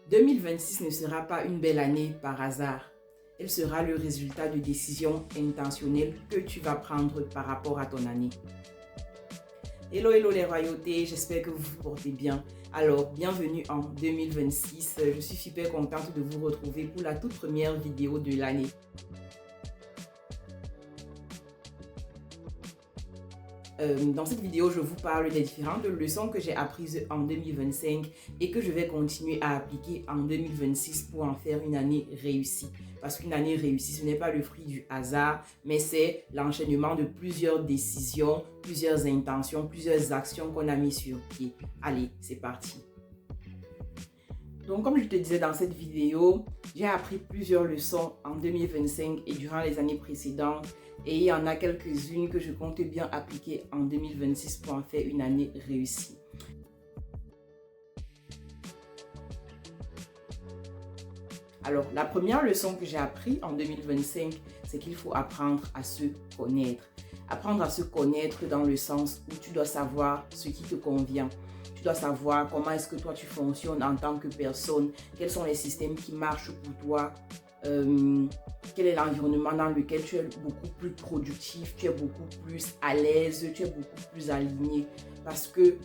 2026 ne sera pas une belle année par hasard. Elle sera le résultat de décisions intentionnelles que tu vas prendre par rapport à ton année. Hello, hello les royautés, j'espère que vous vous portez bien. Alors, bienvenue en 2026. Je suis super contente de vous retrouver pour la toute première vidéo de l'année. Dans cette vidéo, je vous parle des différentes leçons que j'ai apprises en 2025 et que je vais continuer à appliquer en 2026 pour en faire une année réussie. Parce qu'une année réussie, ce n'est pas le fruit du hasard, mais c'est l'enchaînement de plusieurs décisions, plusieurs intentions, plusieurs actions qu'on a mis sur pied. Allez, c'est parti. Donc, comme je te disais dans cette vidéo, j'ai appris plusieurs leçons en 2025 et durant les années précédentes. Et il y en a quelques-unes que je compte bien appliquer en 2026 pour en faire une année réussie. Alors, la première leçon que j'ai appris en 2025, c'est qu'il faut apprendre à se connaître. Apprendre à se connaître dans le sens où tu dois savoir ce qui te convient. Tu dois savoir comment est-ce que toi tu fonctionnes en tant que personne, quels sont les systèmes qui marchent pour toi, quel est l'environnement dans lequel tu es beaucoup plus productif, tu es beaucoup plus à l'aise, tu es beaucoup plus aligné. Parce que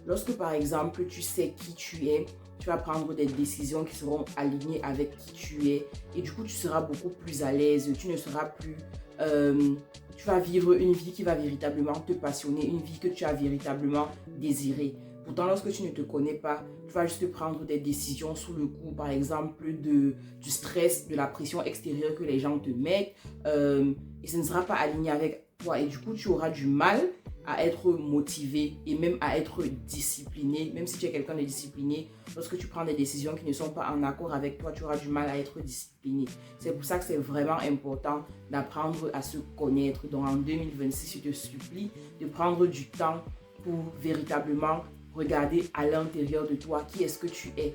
lorsque par exemple tu sais qui tu es, tu vas prendre des décisions qui seront alignées avec qui tu es et du coup tu seras beaucoup plus à l'aise, tu ne seras plus... tu vas vivre une vie qui va véritablement te passionner, une vie que tu as véritablement désirée. Pourtant, lorsque tu ne te connais pas, tu vas juste prendre des décisions sous le coup, par exemple, du stress, de la pression extérieure que les gens te mettent et ce ne sera pas aligné avec toi. Et du coup, tu auras du mal à être motivé et même à être discipliné. Même si tu es quelqu'un de discipliné, lorsque tu prends des décisions qui ne sont pas en accord avec toi, tu auras du mal à être discipliné. C'est pour ça que c'est vraiment important d'apprendre à se connaître. Donc en 2026, je te supplie de prendre du temps pour véritablement regarder à l'intérieur de toi qui est-ce que tu es,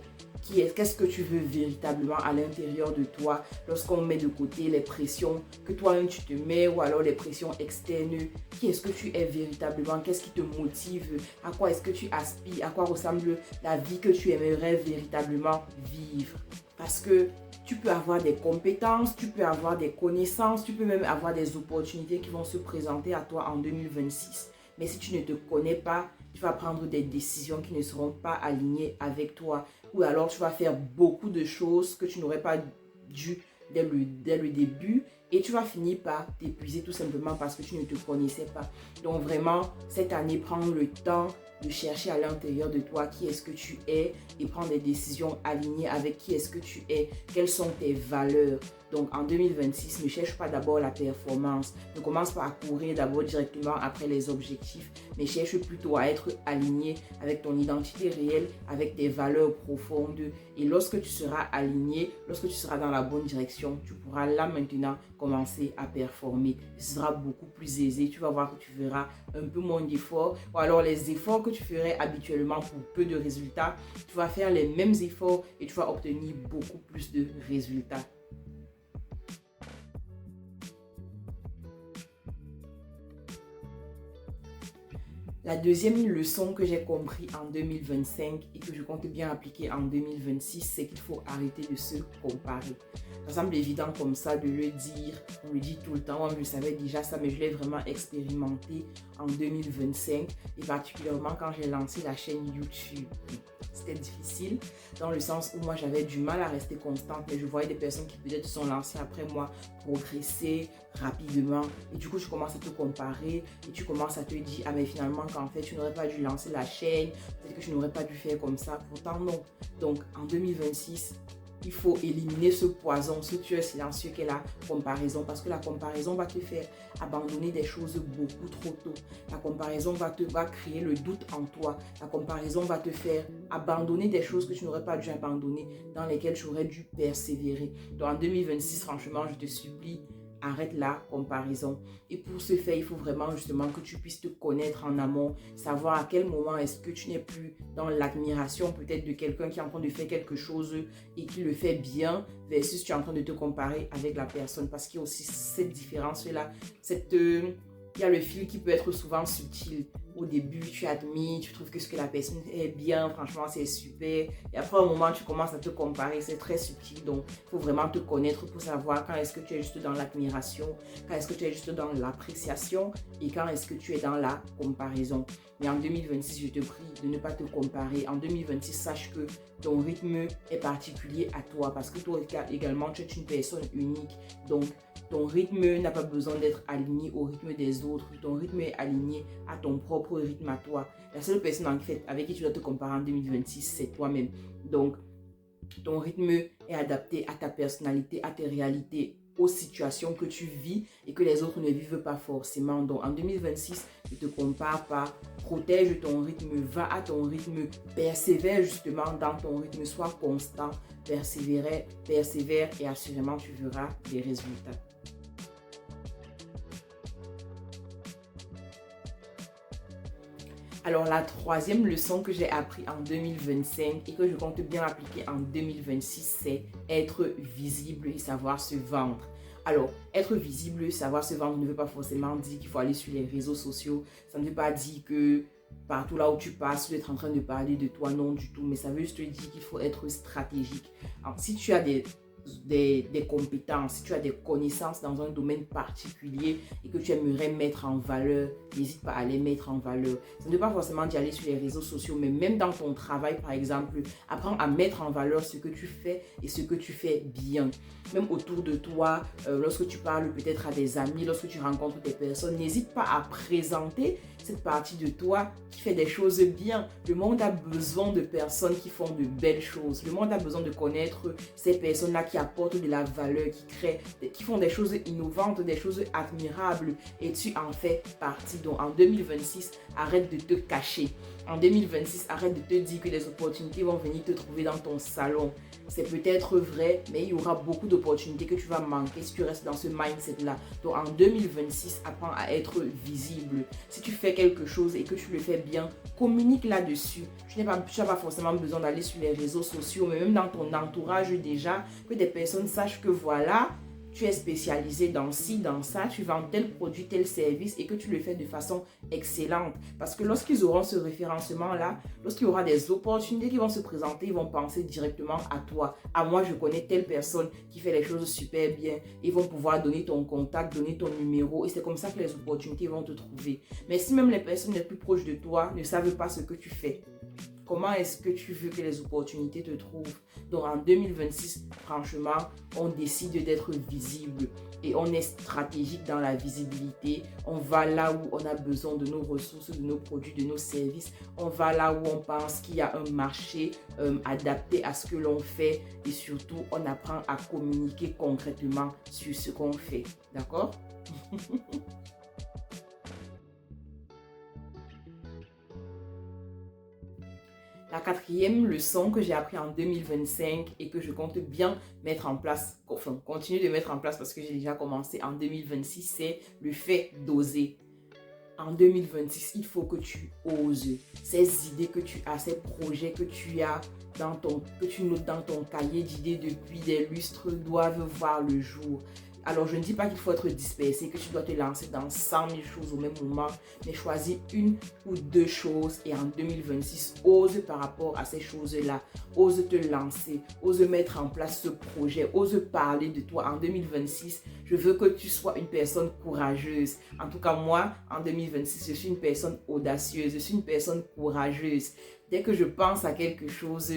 qu'est-ce que tu veux véritablement à l'intérieur de toi lorsqu'on met de côté les pressions que toi-même tu te mets ou alors les pressions externes. Qui est-ce que tu es véritablement, qu'est-ce qui te motive, à quoi est-ce que tu aspires, à quoi ressemble la vie que tu aimerais véritablement vivre. Parce que tu peux avoir des compétences, tu peux avoir des connaissances, tu peux même avoir des opportunités qui vont se présenter à toi en 2026. Mais si tu ne te connais pas, tu vas prendre des décisions qui ne seront pas alignées avec toi. Ou alors tu vas faire beaucoup de choses que tu n'aurais pas dû dès le début. Et tu vas finir par t'épuiser tout simplement parce que tu ne te connaissais pas. Donc vraiment, cette année, prends le temps de chercher à l'intérieur de toi qui est-ce que tu es et prendre des décisions alignées avec qui est-ce que tu es, quelles sont tes valeurs. Donc en 2026, ne cherche pas d'abord la performance, ne commence pas à courir d'abord directement après les objectifs, mais cherche plutôt à être aligné avec ton identité réelle, avec tes valeurs profondes. Et lorsque tu seras aligné, lorsque tu seras dans la bonne direction, tu pourras là maintenant commencer à performer. Ce sera beaucoup plus aisé, tu vas voir que tu feras un peu moins d'efforts, ou alors les efforts que tu ferais habituellement pour peu de résultats, tu vas faire les mêmes efforts et tu vas obtenir beaucoup plus de résultats. La deuxième leçon que j'ai compris en 2025 et que je compte bien appliquer en 2026, c'est qu'il faut arrêter de se comparer. Ça semble évident comme ça de le dire, on le dit tout le temps, moi je savais déjà ça, mais je l'ai vraiment expérimenté en 2025 et particulièrement quand j'ai lancé la chaîne YouTube. C'était difficile dans le sens où moi j'avais du mal à rester constante, mais je voyais des personnes qui peut-être sont lancées après moi progresser rapidement et du coup tu commences à te comparer et tu commences à te dire ah mais finalement qu'en fait tu n'aurais pas dû lancer la chaîne, peut-être que tu n'aurais pas dû faire comme ça, pourtant non. Donc en 2026, il faut éliminer ce poison, ce tueur silencieux qu'est la comparaison, parce que la comparaison va te faire abandonner des choses beaucoup trop tôt. La comparaison va créer le doute en toi. La comparaison va te faire abandonner des choses que tu n'aurais pas dû abandonner, dans lesquelles tu aurais dû persévérer. Donc en 2026, franchement, je te supplie, arrête la comparaison. Et pour ce faire, il faut vraiment justement que tu puisses te connaître en amont, savoir à quel moment est-ce que tu n'es plus dans l'admiration peut-être de quelqu'un qui est en train de faire quelque chose et qui le fait bien versus tu es en train de te comparer avec la personne. Parce qu'il y a aussi cette différence-là, il y a le fil qui peut être souvent subtil. au début, tu admires, tu trouves que ce que la personne est bien, franchement, c'est super. Et après, un moment, tu commences à te comparer, c'est très subtil. Donc, il faut vraiment te connaître pour savoir quand est-ce que tu es juste dans l'admiration, quand est-ce que tu es juste dans l'appréciation et quand est-ce que tu es dans la comparaison. Mais en 2026, je te prie de ne pas te comparer. En 2026, sache que ton rythme est particulier à toi parce que toi également, tu es une personne unique. Donc, ton rythme n'a pas besoin d'être aligné au rythme des autres. Ton rythme est aligné à ton propre rythme à toi. La seule personne en fait avec qui tu dois te comparer en 2026, c'est toi-même. Donc, ton rythme est adapté à ta personnalité, à tes réalités, aux situations que tu vis et que les autres ne vivent pas forcément. Donc en 2026, ne te compare pas, protège ton rythme, va à ton rythme, persévère justement dans ton rythme, sois constant, persévère et assurément tu verras des résultats. Alors la troisième leçon que j'ai appris en 2025 et que je compte bien appliquer en 2026, c'est être visible et savoir se vendre. Alors, être visible, savoir se vendre ne veut pas forcément dire qu'il faut aller sur les réseaux sociaux. Ça ne veut pas dire que partout là où tu passes, tu es en train de parler de toi, non du tout. Mais ça veut juste dire qu'il faut être stratégique. Alors, si tu as des compétences, si tu as des connaissances dans un domaine particulier et que tu aimerais mettre en valeur, n'hésite pas à les mettre en valeur. Ça ne veut pas forcément d'y aller sur les réseaux sociaux, mais même dans ton travail, par exemple, apprends à mettre en valeur ce que tu fais et ce que tu fais bien. Même autour de toi, lorsque tu parles peut-être à des amis, lorsque tu rencontres des personnes, n'hésite pas à présenter cette partie de toi qui fait des choses bien. Le monde a besoin de personnes qui font de belles choses. Le monde a besoin de connaître ces personnes-là qui apportent de la valeur, qui font des choses innovantes, des choses admirables et tu en fais partie. Donc en 2026, arrête de te cacher. En 2026, arrête de te dire que les opportunités vont venir te trouver dans ton salon. C'est peut-être vrai, mais il y aura beaucoup d'opportunités que tu vas manquer si tu restes dans ce mindset-là. Donc en 2026, apprends à être visible. Si tu fais quelque chose et que tu le fais bien, communique là-dessus. Tu n'as pas forcément besoin d'aller sur les réseaux sociaux, mais même dans ton entourage déjà, que des personnes sachent que voilà, tu es spécialisé dans ci, dans ça, tu vends tel produit, tel service et que tu le fais de façon excellente. Parce que lorsqu'ils auront ce référencement-là, lorsqu'il y aura des opportunités qui vont se présenter, ils vont penser directement à toi. À moi, je connais telle personne qui fait les choses super bien. Ils vont pouvoir donner ton contact, donner ton numéro et c'est comme ça que les opportunités vont te trouver. Mais si même les personnes les plus proches de toi ne savent pas ce que tu fais, comment est-ce que tu veux que les opportunités te trouvent? Donc en 2026, franchement, on décide d'être visible et on est stratégique dans la visibilité. On va là où on a besoin de nos ressources, de nos produits, de nos services. On va là où on pense qu'il y a un marché adapté à ce que l'on fait et surtout, on apprend à communiquer concrètement sur ce qu'on fait. D'accord? La quatrième leçon que j'ai appris en 2025 et que je compte bien mettre en place, enfin continuer de mettre en place parce que j'ai déjà commencé en 2026, c'est le fait d'oser. En 2026, il faut que tu oses. Ces idées que tu as, ces projets que tu as, que tu notes dans ton cahier d'idées depuis des lustres doivent voir le jour. Alors, je ne dis pas qu'il faut être dispersé, que tu dois te lancer dans 100 000 choses au même moment, mais choisis une ou deux choses et en 2026, ose par rapport à ces choses-là. Ose te lancer, ose mettre en place ce projet, ose parler de toi. En 2026, je veux que tu sois une personne courageuse. En tout cas, moi, en 2026, je suis une personne audacieuse, je suis une personne courageuse. Dès que je pense à quelque chose,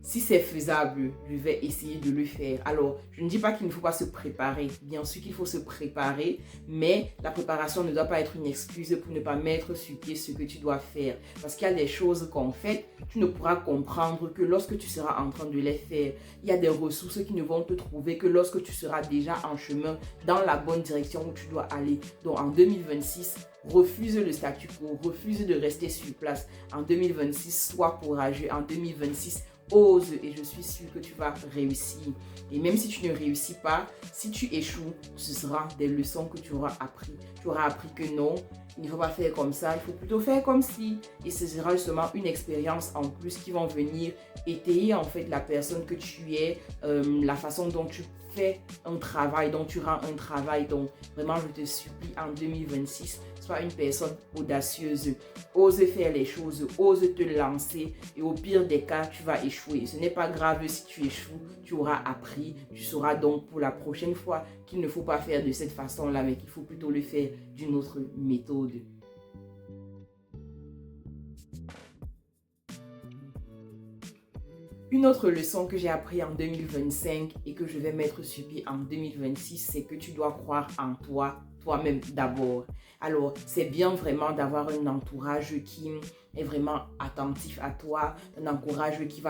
si c'est faisable, je vais essayer de le faire. Alors, je ne dis pas qu'il ne faut pas se préparer. Bien sûr qu'il faut se préparer, mais la préparation ne doit pas être une excuse pour ne pas mettre sur pied ce que tu dois faire. Parce qu'il y a des choses qu'on fait, tu ne pourras comprendre que lorsque tu seras en train de les faire. Il y a des ressources qui ne vont te trouver que lorsque tu seras déjà en chemin dans la bonne direction où tu dois aller. Donc, en 2026, refuse le statu quo, refuse de rester sur place. En 2026, sois courageux. En 2026, ose et je suis sûre que tu vas réussir. Et même si tu ne réussis pas, si tu échoues, ce sera des leçons que tu auras appris. Tu auras appris que non, il ne faut pas faire comme ça, il faut plutôt faire comme si. Et ce sera justement une expérience en plus qui va venir étayer en fait la personne que tu es, la façon dont tu fais un travail, dont tu rends un travail. Donc vraiment, je te supplie en 2026, Sois une personne audacieuse. Ose faire les choses, ose te lancer et au pire des cas, tu vas échouer. Ce n'est pas grave si tu échoues, tu auras appris. Tu sauras donc pour la prochaine fois qu'il ne faut pas faire de cette façon-là, mais qu'il faut plutôt le faire d'une autre méthode. Une autre leçon que j'ai appris en 2025 et que je vais mettre sur pied en 2026, c'est que tu dois croire en toi, toi-même d'abord. Alors, c'est bien vraiment d'avoir un entourage qui est vraiment attentif à toi, un entourage qui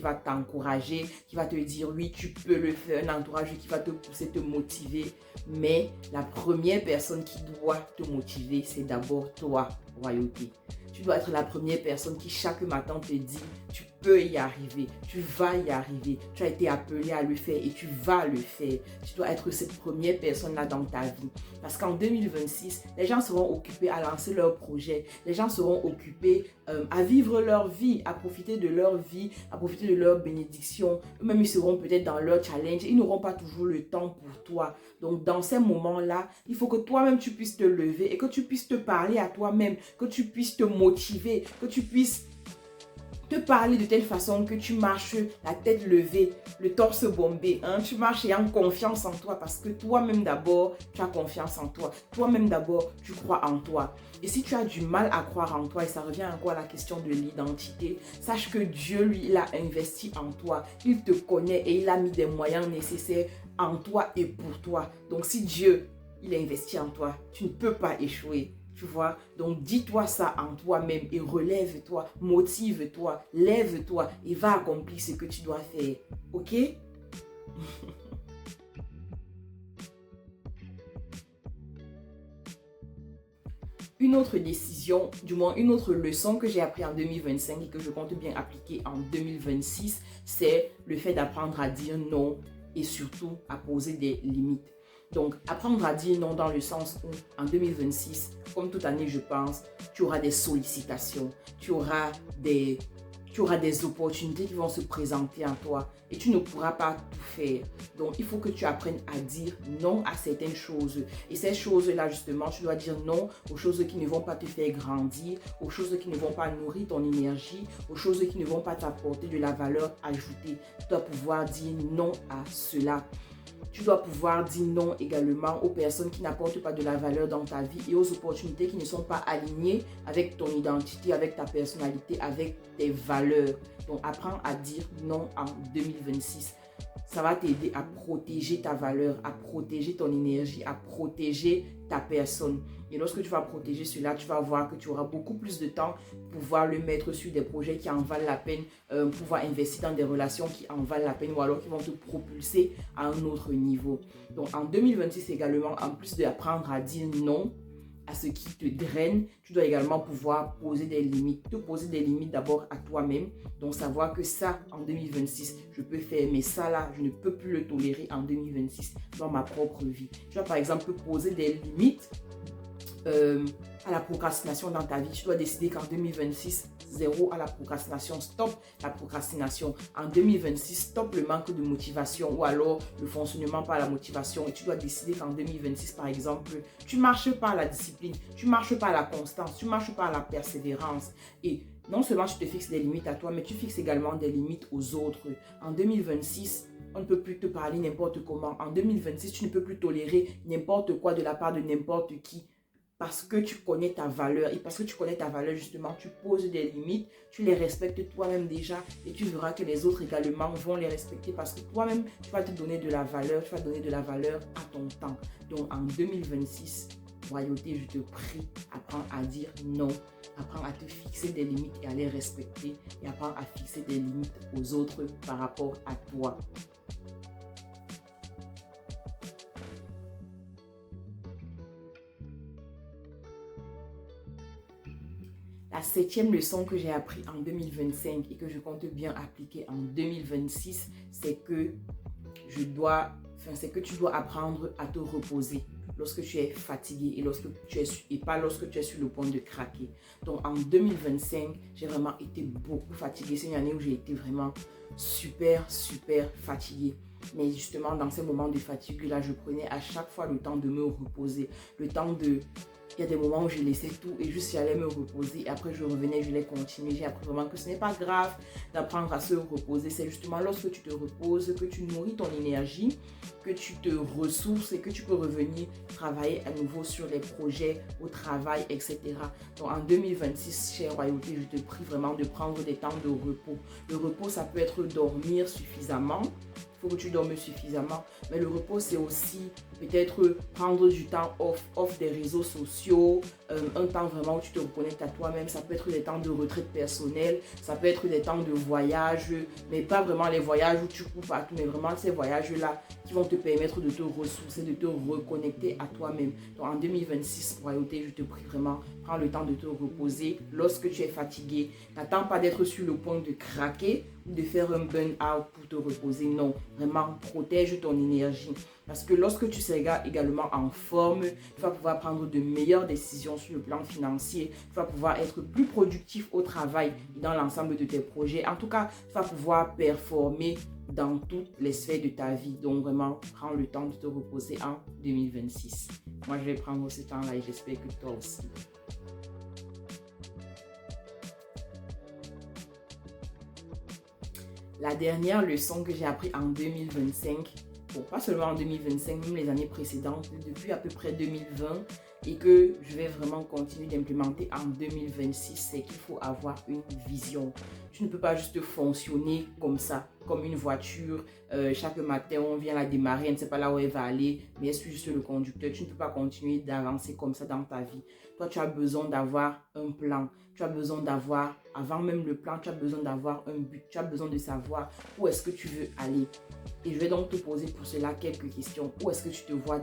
va t'encourager, qui va te dire oui, tu peux le faire, un entourage qui va te pousser, te motiver. Mais la première personne qui doit te motiver, c'est d'abord toi, royauté. Tu dois être la première personne qui chaque matin te dit tu peux y arriver, tu vas y arriver, tu as été appelé à le faire et tu vas le faire. Tu dois être cette première personne-là dans ta vie. Parce qu'en 2026, les gens seront occupés à lancer leurs projets, les gens seront occupés à vivre leur vie, à profiter de leur vie, à profiter de leur bénédiction. Eux-mêmes, ils seront peut-être dans leur challenge, ils n'auront pas toujours le temps pour toi. Donc, dans ces moments-là, il faut que toi-même, tu puisses te lever et que tu puisses te parler à toi-même, que tu puisses te motiver, que tu puisses te parler de telle façon que tu marches la tête levée, le torse bombé. Tu marches ayant confiance en toi parce que toi-même d'abord, tu as confiance en toi. Toi-même d'abord, tu crois en toi. Et si tu as du mal à croire en toi, et ça revient encore à la question de l'identité, sache que Dieu, lui, il a investi en toi. Il te connaît et il a mis des moyens nécessaires en toi et pour toi. Donc si Dieu, il a investi en toi, tu ne peux pas échouer. Tu vois, donc dis-toi ça en toi-même et relève-toi, motive-toi, lève-toi et va accomplir ce que tu dois faire. Ok? Une autre décision, du moins une autre leçon que j'ai appris en 2025 et que je compte bien appliquer en 2026, c'est le fait d'apprendre à dire non et surtout à poser des limites. Donc, apprendre à dire non dans le sens où, en 2026, comme toute année, je pense, tu auras des sollicitations, tu auras des opportunités qui vont se présenter à toi et tu ne pourras pas tout faire. Donc, il faut que tu apprennes à dire non à certaines choses. Et ces choses-là, justement, tu dois dire non aux choses qui ne vont pas te faire grandir, aux choses qui ne vont pas nourrir ton énergie, aux choses qui ne vont pas t'apporter de la valeur ajoutée. Tu dois pouvoir dire non à cela. Tu dois pouvoir dire non également aux personnes qui n'apportent pas de la valeur dans ta vie et aux opportunités qui ne sont pas alignées avec ton identité, avec ta personnalité, avec tes valeurs. Donc, apprends à dire non en 2026. Ça va t'aider à protéger ta valeur, à protéger ton énergie, à protéger ta personne. Et lorsque tu vas protéger cela, tu vas voir que tu auras beaucoup plus de temps pour pouvoir le mettre sur des projets qui en valent la peine, pouvoir investir dans des relations qui en valent la peine ou alors qui vont te propulser à un autre niveau. Donc en 2026 également, en plus d'apprendre à dire non à ce qui te draine, tu dois également pouvoir poser des limites. Te poser des limites d'abord à toi-même. Donc savoir que ça, en 2026, je peux faire, mais ça là, je ne peux plus le tolérer en 2026 dans ma propre vie. Tu vas par exemple poser des limites à la procrastination dans ta vie. Tu dois décider qu'en 2026, zéro à la procrastination, stop la procrastination. En 2026, stop le manque de motivation ou alors le fonctionnement par la motivation. Et tu dois décider qu'en 2026, par exemple, tu marches par la discipline, tu marches par la constance, tu marches par la persévérance. Et non seulement tu te fixes des limites à toi, mais tu fixes également des limites aux autres. En 2026, on ne peut plus te parler n'importe comment. En 2026, tu ne peux plus tolérer n'importe quoi de la part de n'importe qui. Parce que tu connais ta valeur et parce que tu connais ta valeur justement, tu poses des limites, tu les respectes toi-même déjà et tu verras que les autres également vont les respecter parce que toi-même, tu vas te donner de la valeur, tu vas donner de la valeur à ton temps. Donc en 2026, royauté, je te prie, apprends à dire non, apprends à te fixer des limites et à les respecter et apprends à fixer des limites aux autres par rapport à toi. La septième leçon que j'ai appris en 2025 et que je compte bien appliquer en 2026, c'est que tu dois apprendre à te reposer lorsque tu es fatigué et pas lorsque tu es sur le point de craquer. Donc en 2025, j'ai vraiment été beaucoup fatiguée. C'est une année où j'ai été vraiment super fatiguée. Mais justement, dans ces moments de fatigue-là, je prenais à chaque fois le temps de me reposer, le temps de Il y a des moments où je laissais tout et juste j'allais me reposer. Et après, je revenais, je l'ai continué. J'ai appris vraiment que ce n'est pas grave d'apprendre à se reposer. C'est justement lorsque tu te reposes, que tu nourris ton énergie, que tu te ressources et que tu peux revenir travailler à nouveau sur les projets, au travail, etc. Donc, en 2026, chère royauté, je te prie vraiment de prendre des temps de repos. Le repos, ça peut être dormir suffisamment. Il faut que tu dormes suffisamment. Mais le repos, c'est aussi peut-être prendre du temps off des réseaux sociaux, un temps vraiment où tu te reconnectes à toi-même. Ça peut être des temps de retraite personnelle, ça peut être des temps de voyage, mais pas vraiment les voyages où tu coupes à tout, mais vraiment ces voyages-là qui vont te permettre de te ressourcer, de te reconnecter à toi-même. Donc en 2026, royauté, je te prie vraiment, prends le temps de te reposer. Lorsque tu es fatigué, n'attends pas d'être sur le point de craquer ou de faire un burn-out pour te reposer. Non, vraiment, protège ton énergie. Parce que lorsque tu seras également en forme, tu vas pouvoir prendre de meilleures décisions sur le plan financier. Tu vas pouvoir être plus productif au travail et dans l'ensemble de tes projets. En tout cas, tu vas pouvoir performer dans toutes les sphères de ta vie. Donc vraiment, prends le temps de te reposer en 2026. Moi, je vais prendre ce temps-là et j'espère que toi aussi. La dernière leçon que j'ai appris en 2025, bon, pas seulement en 2025, même les années précédentes, depuis à peu près 2020, et que je vais vraiment continuer d'implémenter en 2026, c'est qu'il faut avoir une vision. Tu ne peux pas juste fonctionner comme ça, comme une voiture. Chaque matin, on vient la démarrer, elle ne sait pas là où elle va aller, mais elle suit juste le conducteur. Tu ne peux pas continuer d'avancer comme ça dans ta vie. Toi, tu as besoin d'avoir un plan. Tu as besoin d'avoir, avant même le plan, tu as besoin d'avoir un but. Tu as besoin de savoir où est-ce que tu veux aller. Et je vais donc te poser pour cela quelques questions. Où est-ce que tu te vois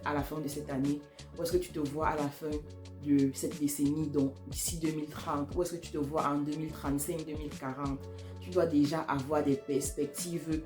à la fin de cette année? Où est-ce que tu te vois à la fin de cette décennie, donc d'ici 2030? Où est-ce que tu te vois en 2035, 2040? Tu dois déjà avoir des perspectives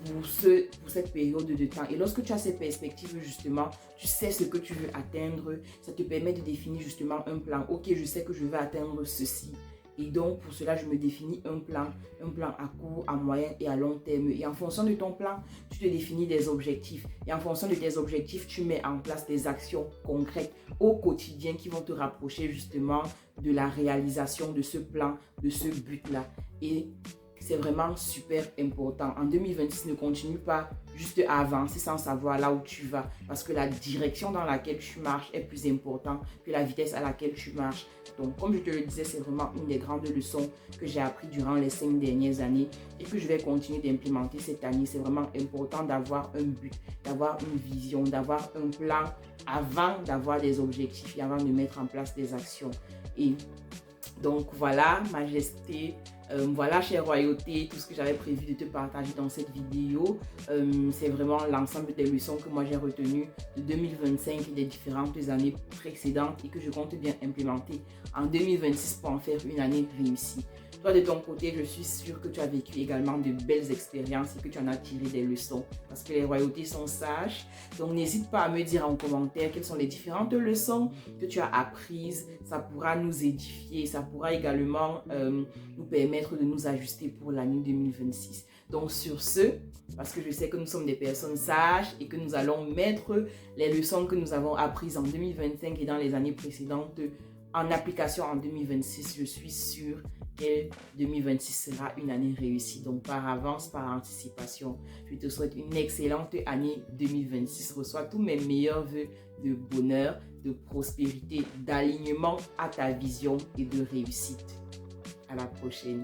pour cette période de temps. Et lorsque tu as ces perspectives, justement, tu sais ce que tu veux atteindre. Ça te permet de définir justement un plan. Ok, je sais que je veux atteindre ceci. Et donc, pour cela, je me définis un plan à court, à moyen et à long terme. Et en fonction de ton plan, tu te définis des objectifs. Et en fonction de tes objectifs, tu mets en place des actions concrètes au quotidien qui vont te rapprocher justement de la réalisation de ce plan, de ce but-là. Et c'est vraiment super important. En 2026, ne continue pas juste à avancer sans savoir là où tu vas. Parce que la direction dans laquelle tu marches est plus importante que la vitesse à laquelle tu marches. Donc, comme je te le disais, c'est vraiment une des grandes leçons que j'ai appris durant les 5 dernières années et que je vais continuer d'implémenter cette année. C'est vraiment important d'avoir un but, d'avoir une vision, d'avoir un plan avant d'avoir des objectifs et avant de mettre en place des actions. Et donc voilà, majesté, voilà, chère royauté, tout ce que j'avais prévu de te partager dans cette vidéo. C'est vraiment l'ensemble des leçons que moi j'ai retenues de 2025 et des différentes années précédentes et que je compte bien implémenter en 2026 pour en faire une année réussie. Toi, de ton côté, je suis sûre que tu as vécu également de belles expériences et que tu en as tiré des leçons parce que les royautés sont sages. Donc, n'hésite pas à me dire en commentaire quelles sont les différentes leçons que tu as apprises. Ça pourra nous édifier, ça pourra également nous permettre de nous ajuster pour l'année 2026. Donc, sur ce, parce que je sais que nous sommes des personnes sages et que nous allons mettre les leçons que nous avons apprises en 2025 et dans les années précédentes en application en 2026, je suis sûre que 2026 sera une année réussie. Donc, par avance, par anticipation, je te souhaite une excellente année 2026. Reçois tous mes meilleurs vœux de bonheur, de prospérité, d'alignement à ta vision et de réussite. À la prochaine.